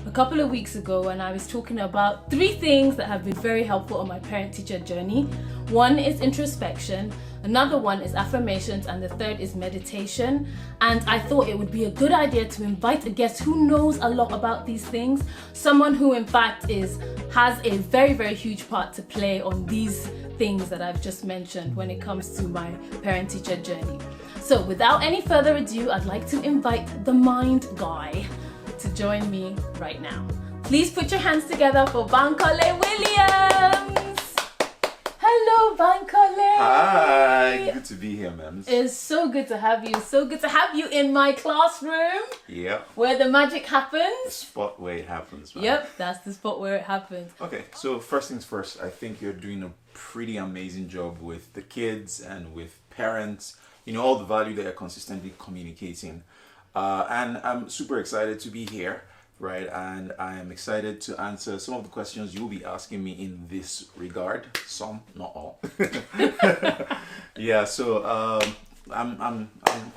a couple of weeks ago, and I was talking about 3 things that have been very helpful on my parent-teacher journey. One is introspection, another one is affirmations, and the third is meditation. And I thought it would be a good idea to invite a guest who knows a lot about these things, someone who in fact has a very, very huge part to play on these things that I've just mentioned when it comes to my parent-teacher journey. So without any further ado, I'd like to invite the mind guy to join me right now. Please put your hands together for Bankole Williams. Hello, Bankole. Hi, good to be here, man. It's so good to have you. So good to have you in my classroom. Yep. Where the magic happens. The spot where it happens, man. Yep, that's the spot where it happens. Okay, so first things first, I think you're doing a pretty amazing job with the kids and with parents. You know, all the value that you're consistently communicating. And I'm super excited to be here, right? And I am excited to answer some of the questions you'll be asking me in this regard. Some, not all. Yeah, so I'm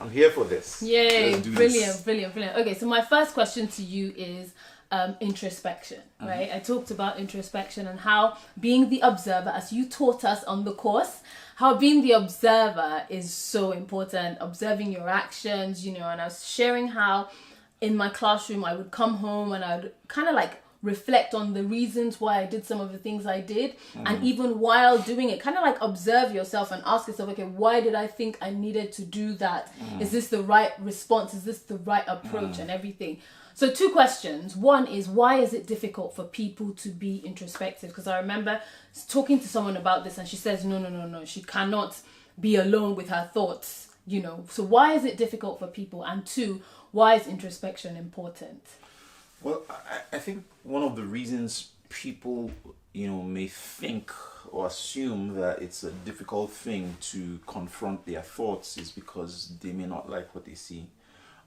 here for this. Yay, brilliant. Okay, so my first question to you is introspection, right? I talked about introspection and how being the observer, as you taught us on the course, how being the observer is so important, observing your actions, you know, and I was sharing how in my classroom I would come home and I would kind of like reflect on the reasons why I did some of the things I did. And even while doing it, kind of like observe yourself and ask yourself, okay, why did I think I needed to do that? Is this the right response? Is this the right approach and everything? So 2 questions. One is, why is it difficult for people to be introspective? Because I remember talking to someone about this and she says, no, she cannot be alone with her thoughts, you know. So why is it difficult for people? And 2, why is introspection important? Well, I think one of the reasons people, you know, may think or assume that it's a difficult thing to confront their thoughts is because they may not like what they see.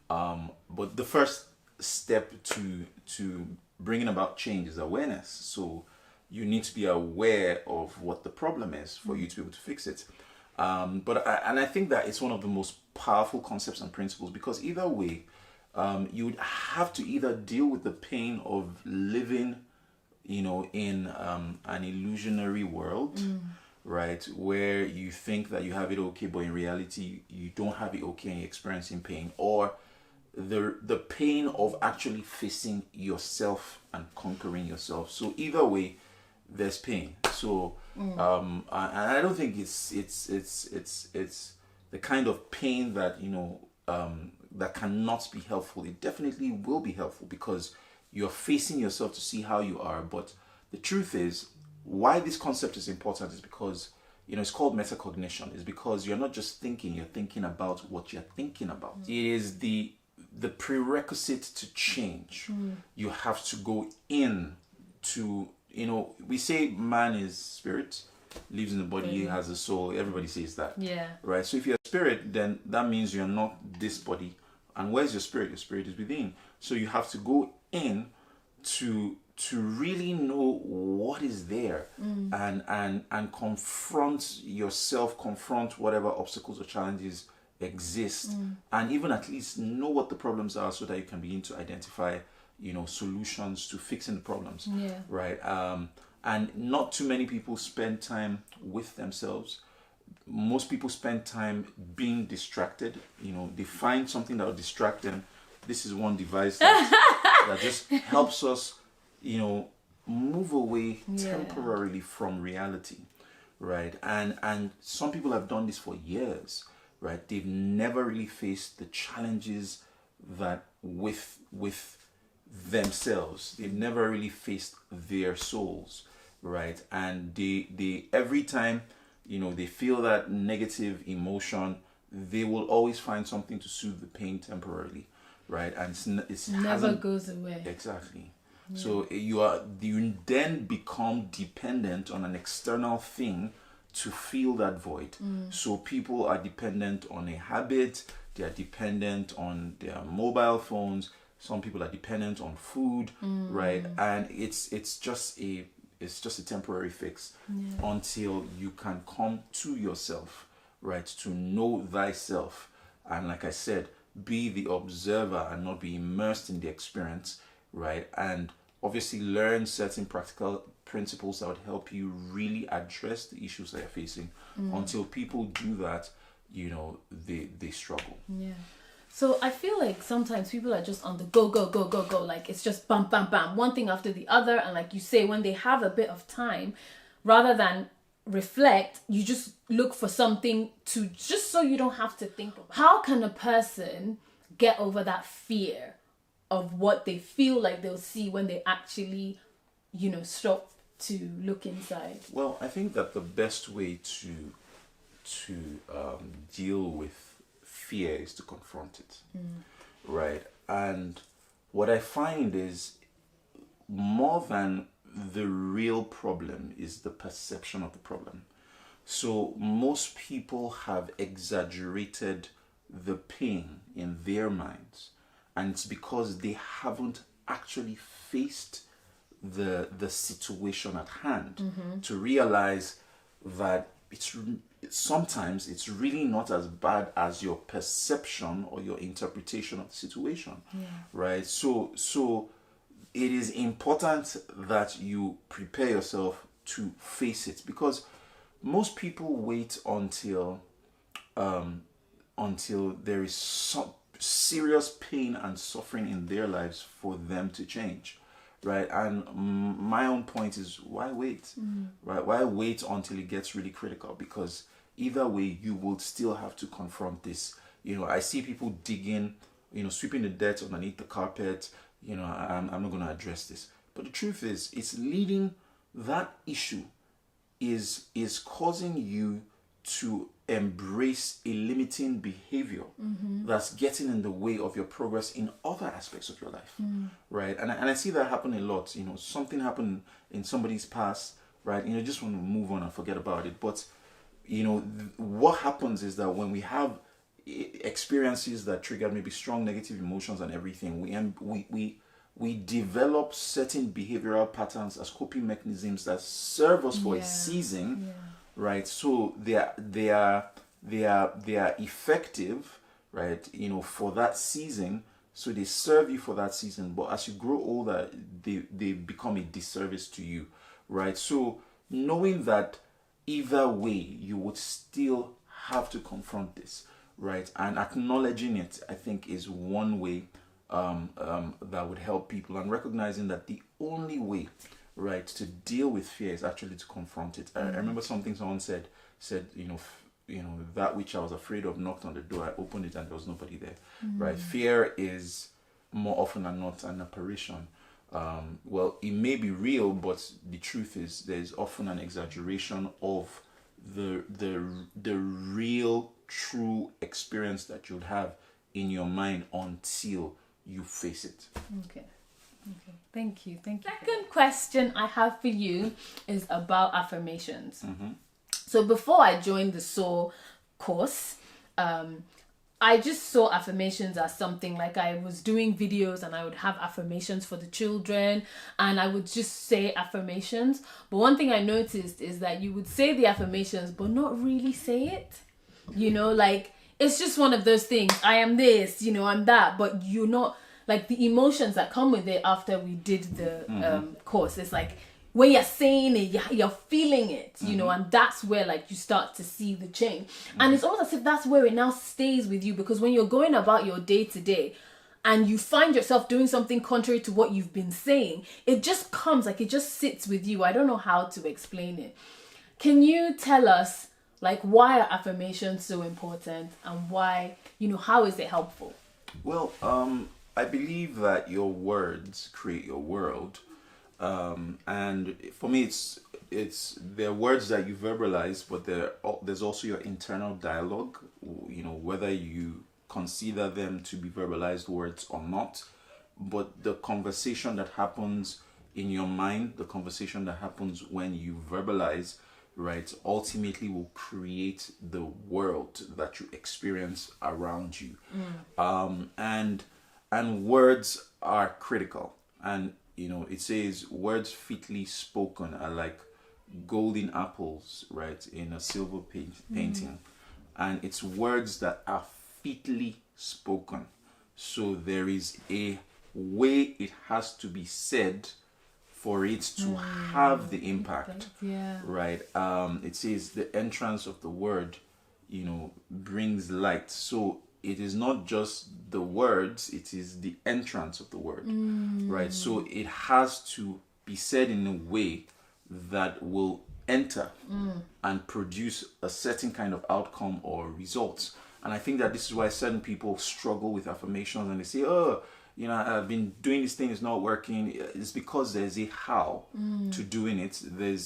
But the first step to bringing about change is awareness. So you need to be aware of what the problem is for you to be able to fix it. I think that it's one of the most powerful concepts and principles, because either way, you would have to either deal with the pain of living, you know, in an illusionary world, right, where you think that you have it okay, but in reality you don't have it okay and you're experiencing pain, or the pain of actually facing yourself and conquering yourself. So either way, there's pain. So and I don't think it's the kind of pain that, you know, that cannot be helpful. It definitely will be helpful because you're facing yourself to see how you are. But the truth is, why this concept is important is because, you know, it's called metacognition. Is because you're not just thinking, you're thinking about what you're thinking about. It is the prerequisite to change. You have to go in to, you know, we say man is spirit, lives in the body, has a soul. Everybody says that. Yeah. Right? So if you're a spirit, then that means you're not this body. And where's your spirit? Your spirit is within. So you have to go in to really know what is there and confront yourself, confront whatever obstacles or challenges exist, and even at least know what the problems are so that you can begin to identify, you know, solutions to fixing the problems. Right? And not too many people spend time with themselves. Most people spend time being distracted. You know, they find something that will distract them. This is one device that just helps us, you know, move away temporarily from reality, right? And some people have done this for years, right? They've never really faced the challenges that with themselves. They've never really faced their souls, right? And they every time, you know, they feel that negative emotion, they will always find something to soothe the pain temporarily, right? And it never goes away. Exactly. Yeah. So you then become dependent on an external thing to fill that void. So people are dependent on a habit. They are dependent on their mobile phones. Some people are dependent on food, right? And it's just a temporary fix until you can come to yourself, right? To know thyself. And like I said, be the observer and not be immersed in the experience, right? And obviously learn certain practical principles that would help you really address the issues that you're facing. Until people do that, you know, they struggle. Yeah. So I feel like sometimes people are just on the go, go, go, go, go. Like it's just bam, bam, bam, one thing after the other. And like you say, when they have a bit of time, rather than reflect, you just look for something to, just so you don't have to think about. How can a person get over that fear of what they feel like they'll see when they actually, you know, stop to look inside? Well, I think that the best way to deal with fear is to confront it, right? And what I find is, more than the real problem is the perception of the problem. So most people have exaggerated the pain in their minds, and it's because they haven't actually faced the situation at hand to realize that sometimes it's really not as bad as your perception or your interpretation of the situation, right? So it is important that you prepare yourself to face it, because most people wait until there is some serious pain and suffering in their lives for them to change, right? And my own point is, why wait? Right? Why wait until it gets really critical? Because either way, you will still have to confront this. You know, I see people digging, you know, sweeping the dirt underneath the carpet. You know, I'm not going to address this. But the truth is, it's leading, that issue is causing you to embrace a limiting behavior that's getting in the way of your progress in other aspects of your life, right? And I see that happen a lot. You know, something happened in somebody's past, right? You know, just want to move on and forget about it. But, you know, what happens is that when we have experiences that trigger maybe strong negative emotions and everything, we develop certain behavioral patterns as coping mechanisms that serve us for a season, right? So they are effective, right? You know, for that season. So they serve you for that season. But as you grow older, they become a disservice to you, right? So knowing that either way, you would still have to confront this, right? And acknowledging it, I think, is one way that would help people, and recognizing that the only way, right, to deal with fear is actually to confront it. I remember something someone said, you know, that which I was afraid of knocked on the door, I opened it and there was nobody there, right? Fear is more often than not an apparition. Well, it may be real, but the truth is there's often an exaggeration of the real, true experience that you'd have in your mind until you face it. Okay. Thank you. Second question I have for you is about affirmations. So before I joined the SOAR course, I just saw affirmations as something like, I was doing videos and I would have affirmations for the children and I would just say affirmations. But one thing I noticed is that you would say the affirmations but not really say it. You know, like, it's just one of those things. I am this, you know, I'm that, but you're not, like, the emotions that come with it after we did the course. It's like, when you're saying it, you're feeling it, you know, and that's where, like, you start to see the change. And it's almost as if that's where it now stays with you, because when you're going about your day to day and you find yourself doing something contrary to what you've been saying, it just comes, like, it just sits with you. I don't know how to explain it. Can you tell us, like, why are affirmations so important, and why, you know, how is it helpful? Well, I believe that your words create your world. And for me, it's they're words that you verbalize, but there's also your internal dialogue, you know, whether you consider them to be verbalized words or not. But the conversation that happens in your mind, the conversation that happens when you verbalize, right, ultimately will create the world that you experience around you. And words are critical. And, you know, it says words fitly spoken are like golden apples, right, in a silver painting. And it's words that are fitly spoken. So there is a way it has to be said for it to have the impact. Yeah. Right. It says the entrance of the word, brings light. So it is not just the words, it is the entrance of the word. Right. So it has to be said in a way that will enter and produce a certain kind of outcome or results. And I think that this is why certain people struggle with affirmations and they say, I've been doing this thing, it's not working. It's because there's a how to doing it. There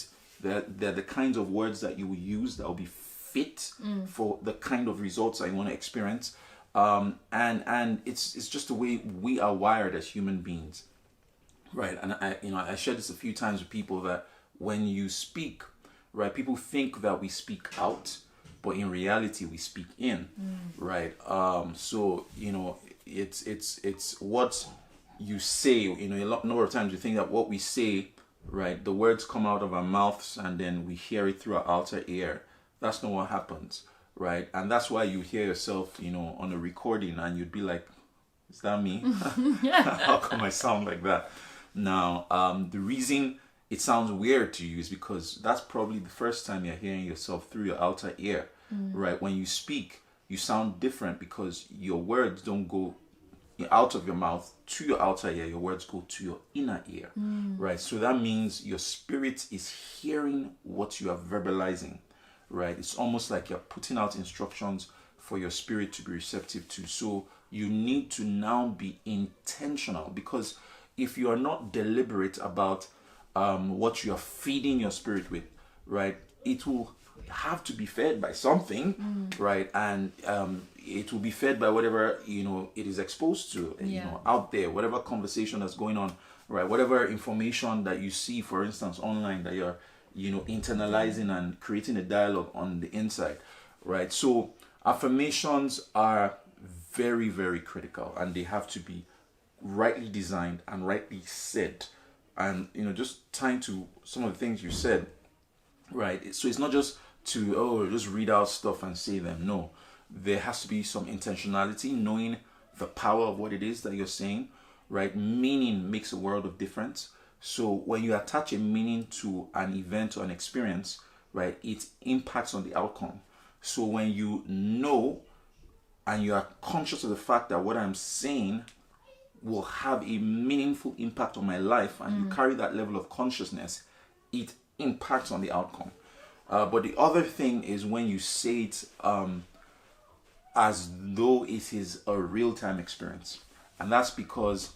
are the kinds of words that you will use that will be fit for the kind of results that you want to experience. And it's just the way we are wired as human beings. Right. And I shared this a few times with people that when you speak, right, people think that we speak out, but in reality we speak in. Right. So it's what you say. A number of times you think that what we say, right, the words come out of our mouths and then we hear it through our outer ear. That's not what happens, right? And that's why you hear yourself, on a recording and you'd be like, is that me? How come I sound like that? Now, the reason it sounds weird to you is because that's probably the first time you're hearing yourself through your outer ear, right? When you speak, you sound different because your words don't go out of your mouth to your outer ear. Your words go to your inner ear, right? So that means your spirit is hearing what you are verbalizing, right? It's almost like you're putting out instructions for your spirit to be receptive to. So you need to now be intentional, because if you are not deliberate about what you are feeding your spirit with, right, it will have to be fed by something, right? And it will be fed by whatever it is exposed to, out there, whatever conversation that's going on, right? Whatever information that you see, for instance, online, that you're internalizing and creating a dialogue on the inside, right? So affirmations are very, very critical, and they have to be rightly designed and rightly said. And just tying to some of the things you said, right? So it's not just to just read out stuff and say them. No, there has to be some intentionality, knowing the power of what it is that you're saying, right? Meaning makes a world of difference. So when you attach a meaning to an event or an experience, right, it impacts on the outcome. So when you know and you are conscious of the fact that what I'm saying will have a meaningful impact on my life, and you carry that level of consciousness, it impacts on the outcome. But the other thing is when you say it as though it is a real-time experience. And that's because,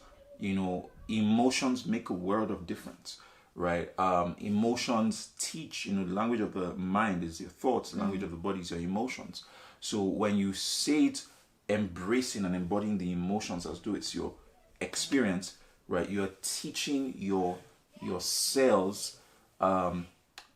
emotions make a world of difference, right? Emotions teach, the language of the mind is your thoughts, the language of the body is your emotions. So when you say it embracing and embodying the emotions as though it's your experience, right, you're teaching your cells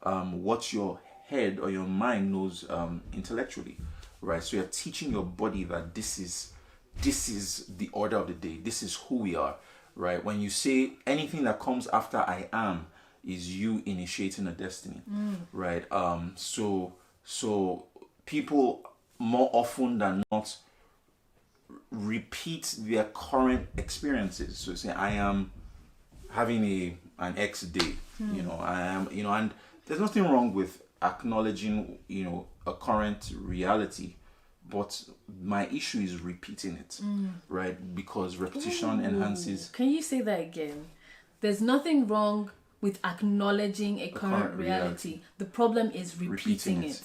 what your head or your mind knows intellectually, right? So you're teaching your body that this is the order of the day, this is who we are, right? When you say anything that comes after I am is you initiating a destiny, right? So people more often than not repeat their current experiences. So say I am having an X day, I am, and there's nothing wrong with acknowledging, a current reality, but my issue is repeating it, right? Because repetition enhances. Can you say that again? There's nothing wrong with acknowledging a current reality. The problem is repeating it.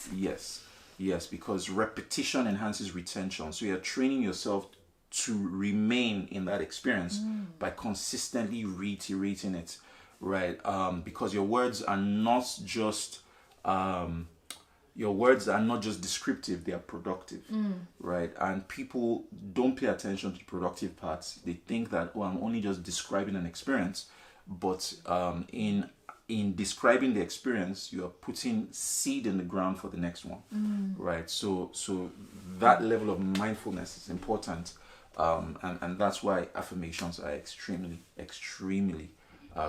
Yes, because repetition enhances retention. So you're training yourself to remain in that experience by consistently reiterating it, right? Because your words are not just descriptive, they are productive, right? And people don't pay attention to the productive parts. They think that, I'm only just describing an experience, but in describing the experience, you are putting seed in the ground for the next one, right? So that level of mindfulness is important, and that's why affirmations are extremely, extremely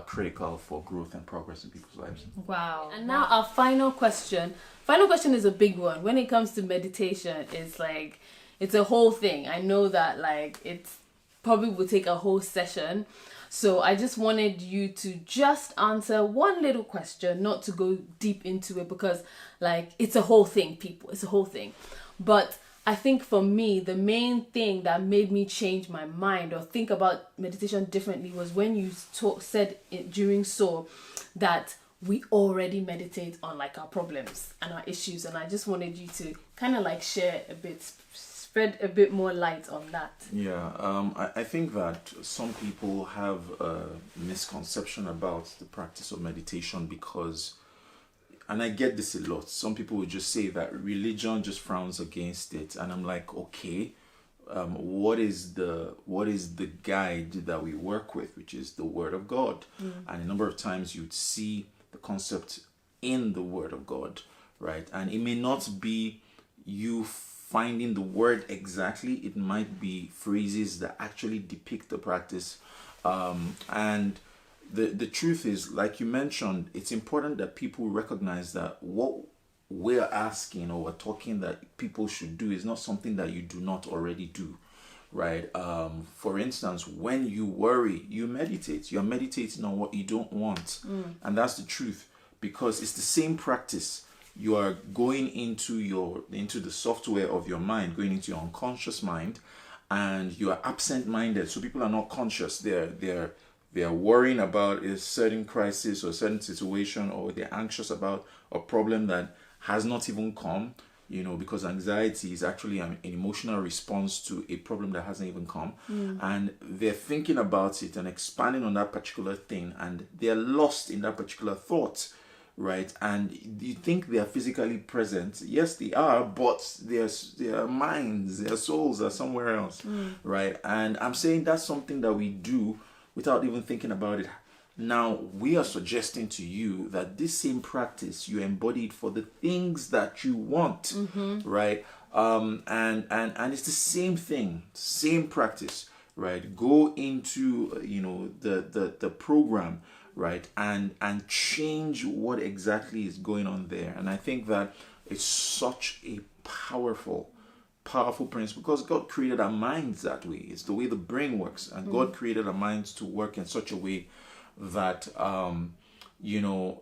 critical for growth and progress in people's lives. Wow. And now our final question. Final question is a big one. When it comes to meditation, it's a whole thing. I know that it's probably will take a whole session. So I just wanted you to just answer one little question, not to go deep into it, because like it's a whole thing, people. It's a whole thing. But I think for me, the main thing that made me change my mind or think about meditation differently was when you said it during SOAR that we already meditate on like our problems and our issues. And I just wanted you to kind of like share a bit, spread a bit more light on that. Yeah, I think that some people have a misconception about the practice of meditation because, and I get this a lot, some people would just say that religion just frowns against it. And I'm like, okay, what is the guide that we work with, which is the Word of God? And a number of times you'd see the concept in the Word of God, right? And it may not be you finding the word exactly, it might be phrases that actually depict the practice. And the truth is, like you mentioned, it's important that people recognize that what we're asking or we're talking that people should do is not something that you do not already do, right? For instance, when you worry, you meditate. You're meditating on what you don't want. And that's the truth, because it's the same practice. You are going into the software of your mind, going into your unconscious mind, and you are absent-minded. So people are not conscious. They're worrying about a certain crisis or a certain situation, or they're anxious about a problem that has not even come, because anxiety is actually an emotional response to a problem that hasn't even come. And they're thinking about it and expanding on that particular thing, and they're lost in that particular thought, right? And you think they are physically present. Yes, they are, but their minds, their souls are somewhere else, right? And I'm saying that's something that we do without even thinking about it. Now, we are suggesting to you that this same practice, you embody it for the things that you want, right? And it's the same thing, same practice, right? Go into, the program, right? And change what exactly is going on there. And I think that it's such a powerful principle, because God created our minds that way. It's the way the brain works, and God created our minds to work in such a way that you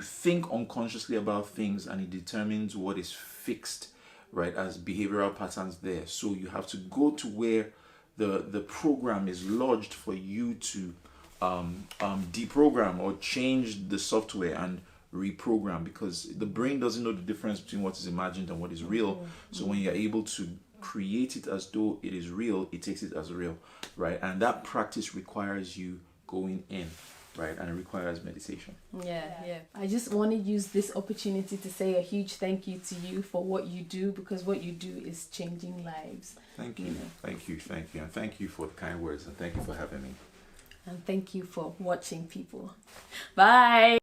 think unconsciously about things, and it determines what is fixed, right, as behavioral patterns there. So you have to go to where the program is lodged for you to deprogram or change the software and reprogram, because the brain doesn't know the difference between what is imagined and what is real. So when you're able to create it as though it is real, it takes it as real, right? And that practice requires you going in, right? And it requires meditation. Yeah. I just want to use this opportunity to say a huge thank you to you for what you do, because what you do is changing lives. Thank you. Thank you. And thank you for the kind words, and thank you for having me. And thank you for watching, people. Bye.